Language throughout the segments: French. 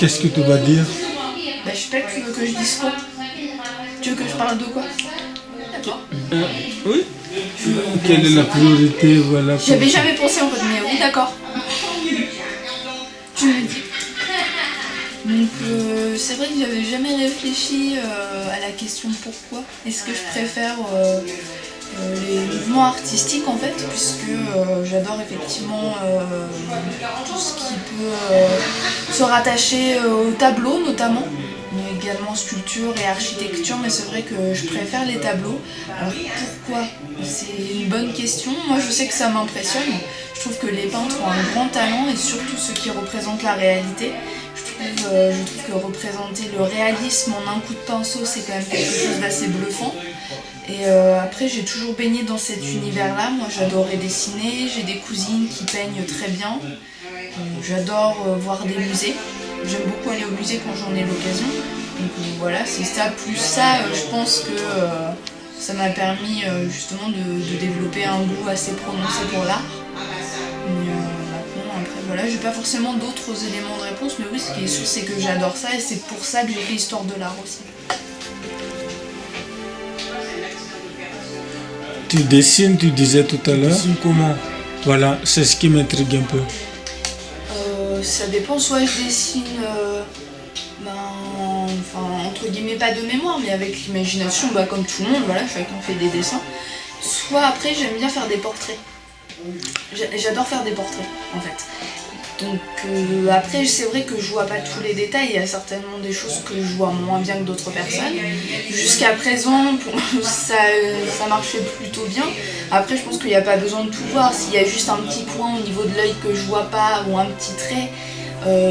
Qu'est-ce que tu vas dire? Bah je sais pas, tu veux que je dise quoi? Tu veux que je parle de quoi? D'accord. Oui. Quelle est la priorité, voilà. J'avais jamais pensé en fait, mais oui d'accord. Tu me dis. Donc c'est vrai que j'avais jamais réfléchi à la question pourquoi. Est-ce que je préfère les mouvements artistiques en fait, puisque j'adore effectivement tout ce qui peut se rattacher au tableau notamment, mais également sculpture et architecture, mais c'est vrai que je préfère les tableaux. Alors pourquoi? C'est une bonne question. Moi je sais que ça m'impressionne. Je trouve que les peintres ont un grand talent et surtout ceux qui représentent la réalité. Je trouve que représenter le réalisme en un coup de pinceau, c'est quand même quelque chose d'assez bluffant. Et après, j'ai toujours baigné dans cet univers-là. Moi, j'adorais dessiner, j'ai des cousines qui peignent très bien. J'adore voir des musées. J'aime beaucoup aller au musée quand j'en ai l'occasion. Donc voilà, c'est ça. Plus ça, je pense que ça m'a permis justement de développer un goût assez prononcé pour l'art. Après, voilà, j'ai pas forcément d'autres éléments de réponse, mais oui, ce qui est sûr, c'est que j'adore ça et c'est pour ça que j'ai fait histoire de l'art aussi. Tu dessines, tu disais tout à l'heure. Tu dessines comment? Voilà, c'est ce qui m'intrigue un peu. Ça dépend, soit je dessine, entre guillemets, pas de mémoire, mais avec l'imagination, comme tout le monde, voilà, chacun fait des dessins. Soit après, j'aime bien faire des portraits. J'adore faire des portraits en fait. Donc après c'est vrai que je vois pas tous les détails, il y a certainement des choses que je vois moins bien que d'autres personnes. Jusqu'à présent ça marchait plutôt bien. Après je pense qu'il n'y a pas besoin de tout voir, s'il y a juste un petit point au niveau de l'œil que je vois pas ou un petit trait,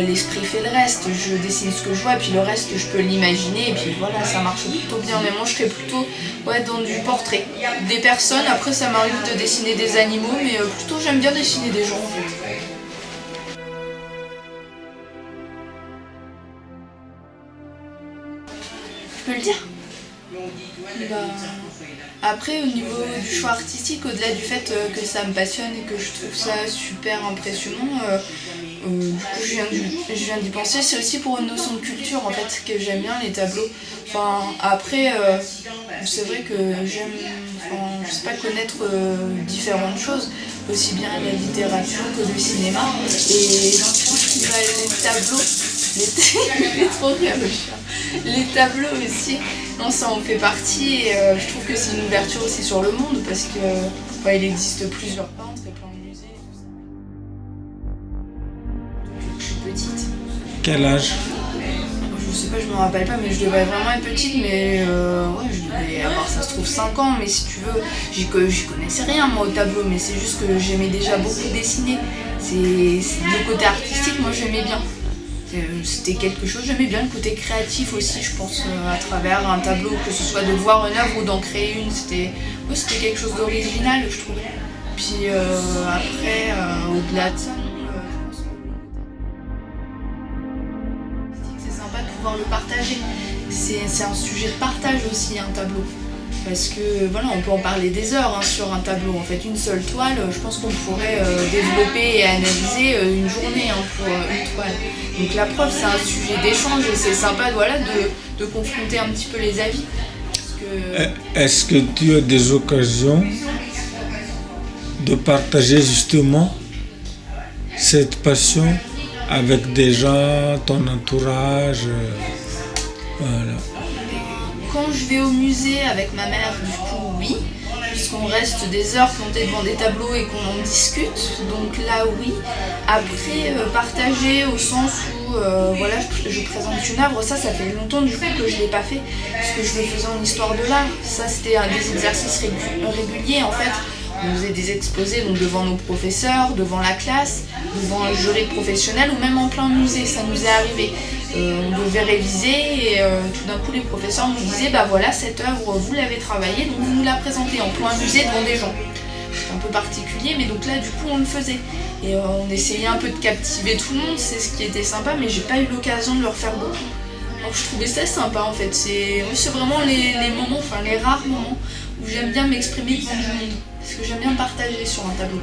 l'esprit fait le reste, je dessine ce que je vois et puis le reste je peux l'imaginer et puis voilà, ça marche plutôt bien. Mais moi je serais plutôt dans du portrait des personnes. Après ça m'arrive de dessiner des animaux, mais plutôt j'aime bien dessiner des gens en fait. Je peux le dire? Après au niveau du choix artistique, au-delà du fait que ça me passionne et que je trouve ça super impressionnant, du coup je viens d'y penser, c'est aussi pour une notion de culture en fait que j'aime bien les tableaux. Après c'est vrai que j'aime je sais pas, connaître différentes choses, aussi bien la littérature que le cinéma, et les tableaux, il est trop bien le chien. Les tableaux aussi, non, ça en fait partie et je trouve que c'est une ouverture aussi sur le monde parce que il existe plusieurs peintres et plein de musées et tout ça. Depuis que je suis petite. Quel âge? Je sais pas, je me rappelle pas, mais je devais vraiment être petite, mais je devais avoir, ça se trouve, 5 ans, mais si tu veux, j'y connaissais rien moi au tableau, mais c'est juste que j'aimais déjà beaucoup dessiner. C'est le côté artistique, moi j'aimais bien. C'était quelque chose, j'aimais bien le côté créatif aussi, je pense, à travers un tableau, que ce soit de voir une œuvre ou d'en créer une, c'était quelque chose d'original, je trouvais. Puis après, au-delà de ça, c'est sympa de pouvoir le partager. C'est un sujet de partage aussi, un tableau. Parce que voilà, on peut en parler des heures sur un tableau. En fait, une seule toile, je pense qu'on pourrait développer et analyser une journée pour une toile. Donc la preuve, c'est un sujet d'échange et c'est sympa de confronter un petit peu les avis. Est-ce que tu as des occasions de partager justement cette passion avec des gens, ton entourage? Voilà. Quand je vais au musée avec ma mère, du coup, oui, puisqu'on reste des heures plantés devant des tableaux et qu'on en discute, donc là, oui. Après, partager au sens où, je présente une œuvre, ça fait longtemps du coup que je ne l'ai pas fait, parce que je le faisais en histoire de l'art. Ça, c'était un des exercices réguliers, en fait. On faisait des exposés donc devant nos professeurs, devant la classe, devant un jury professionnel ou même en plein musée, ça nous est arrivé. On devait réviser et tout d'un coup les professeurs nous disaient voilà, cette œuvre vous l'avez travaillée, donc vous nous la présentez en plein musée devant des gens. C'est un peu particulier, mais donc là du coup on le faisait. Et on essayait un peu de captiver tout le monde, c'est ce qui était sympa, mais j'ai pas eu l'occasion de le refaire beaucoup. Donc je trouvais ça sympa en fait, c'est vraiment les moments, les rares moments où j'aime bien m'exprimer devant du monde. Parce que j'aime bien partager sur un tableau.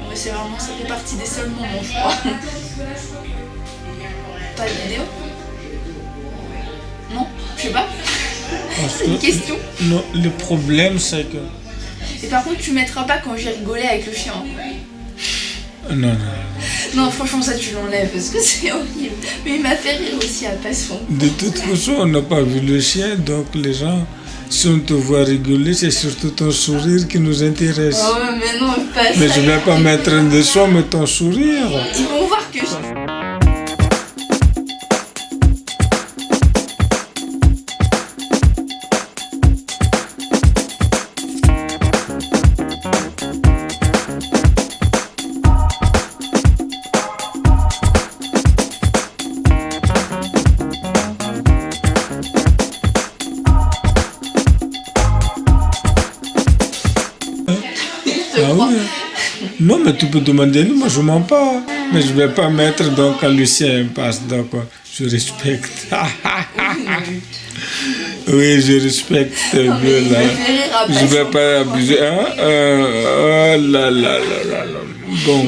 Mais c'est vraiment, ça fait partie des seuls moments, je crois. pas de vidéo? Non? Je sais pas. Parce C'est une que- question. Non, le problème, c'est que... Et par contre, tu mettras pas quand j'ai rigolé avec le chien. Non, non. Non, franchement, ça tu l'enlèves parce que c'est horrible. Mais il m'a fait rire aussi à passion. De toute façon, on n'a pas vu le chien, donc les gens, si on te voit rigoler, c'est surtout ton sourire qui nous intéresse. Oh, mais non, pas Mais ça. je vais pas mettre un de son, mais ton sourire. Ils vont voir que Ah oui. Non, mais tu peux demander, moi je mens pas. Mais je vais pas mettre donc quand Lucien passe, donc je respecte. Oui, je respecte tes Non, mais vœux il là. m'a fait rire à Je passion. vais pas abuser. Hein? Oh là là là là là. Bon.